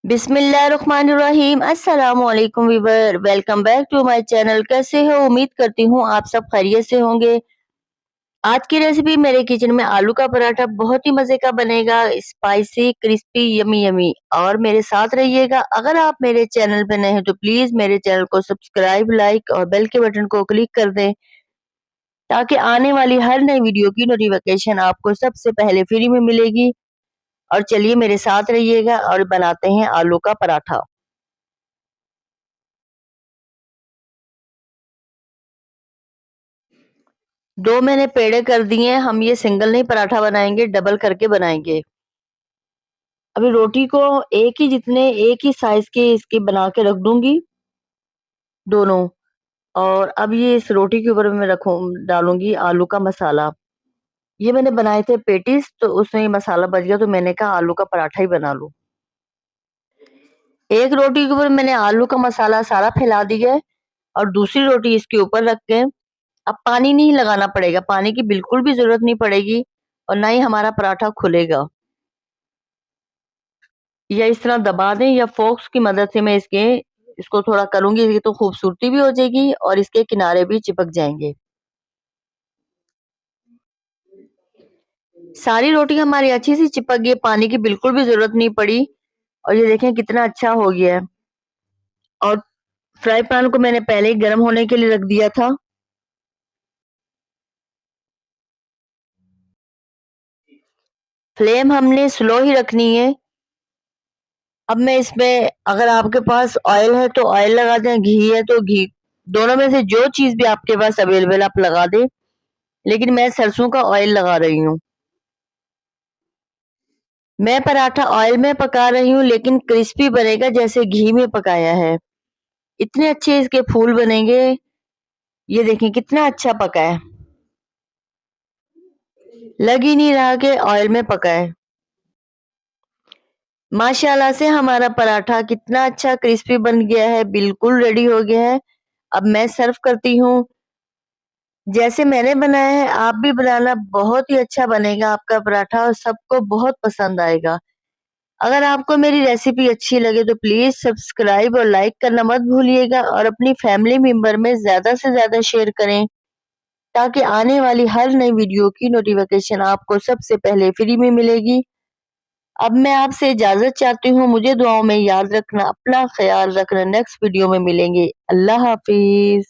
बिस्मिल्लाहिर्रहमानिर्रहीम। अस्सलाम वालेकुम viewer, welcome back to my channel. कैसे हो? उम्मीद करती हूँ आप सब खैरियत से होंगे। आज की रेसिपी मेरे किचन में आलू का पराठा बहुत ही मजे का बनेगा, स्पाइसी क्रिस्पी यमी यमी। और मेरे साथ रहिएगा। अगर आप मेरे चैनल पे नए हैं तो प्लीज मेरे चैनल को सब्सक्राइब, लाइक और बेल के बटन को क्लिक कर दें ताकि आने वाली हर नई वीडियो की नोटिफिकेशन आपको सबसे पहले फ्री में मिलेगी। और चलिए मेरे साथ रहिएगा और बनाते हैं आलू का पराठा। दो मैंने पेड़े कर दिए हैं। हम ये सिंगल नहीं पराठा बनाएंगे, डबल करके बनाएंगे। अभी रोटी को एक ही साइज के इसके बना के रख दूंगी दोनों। और अब ये इस रोटी के ऊपर मैं डालूंगी आलू का मसाला। ये मैंने बनाए थे पेटीज, तो उसमें ये मसाला बच गया, तो मैंने कहा आलू का पराठा ही बना लूं। एक रोटी के ऊपर मैंने आलू का मसाला सारा फैला दिया है और दूसरी रोटी इसके ऊपर रख के अब पानी नहीं लगाना पड़ेगा, पानी की बिल्कुल भी जरूरत नहीं पड़ेगी और ना ही हमारा पराठा खुलेगा। या इस तरह दबा दें या फोक्स की मदद से मैं इसको थोड़ा करूंगी, ये तो खूबसूरती भी हो जाएगी और इसके किनारे भी चिपक जाएंगे। सारी रोटी हमारी अच्छी सी चिपक गई, पानी की बिल्कुल भी जरूरत नहीं पड़ी। और ये देखें कितना अच्छा हो गया है। और फ्राई पैन को मैंने पहले ही गर्म होने के लिए रख दिया था। फ्लेम हमने स्लो ही रखनी है। अब मैं इसमें, अगर आपके पास ऑयल है तो ऑयल लगा दें, घी है तो घी, दोनों में से जो चीज भी आपके पास अवेलेबल आप लगा दें। लेकिन मैं सरसों का ऑयल लगा रही हूँ। मैं पराठा ऑयल में पका रही हूँ लेकिन क्रिस्पी बनेगा जैसे घी में पकाया है। इतने अच्छे इसके फूल बनेंगे। ये देखें कितना अच्छा पका है, लग ही नहीं रहा कि ऑयल में पका है। माशाल्लाह से हमारा पराठा कितना अच्छा क्रिस्पी बन गया है, बिल्कुल रेडी हो गया है। अब मैं सर्व करती हूँ। जैसे मैंने बनाया है आप भी बनाना, बहुत ही अच्छा बनेगा आपका पराठा और सबको बहुत पसंद आएगा। अगर आपको मेरी रेसिपी अच्छी लगे तो प्लीज सब्सक्राइब और लाइक करना मत भूलिएगा और अपनी फैमिली मेंबर में ज्यादा से ज्यादा शेयर करें ताकि आने वाली हर नई वीडियो की नोटिफिकेशन आपको सबसे पहले फ्री में मिलेगी। अब मैं आपसे इजाजत चाहती हूँ, मुझे दुआओं में याद रखना, अपना ख्याल रखना। नेक्स्ट वीडियो में मिलेंगे। अल्लाह हाफिज।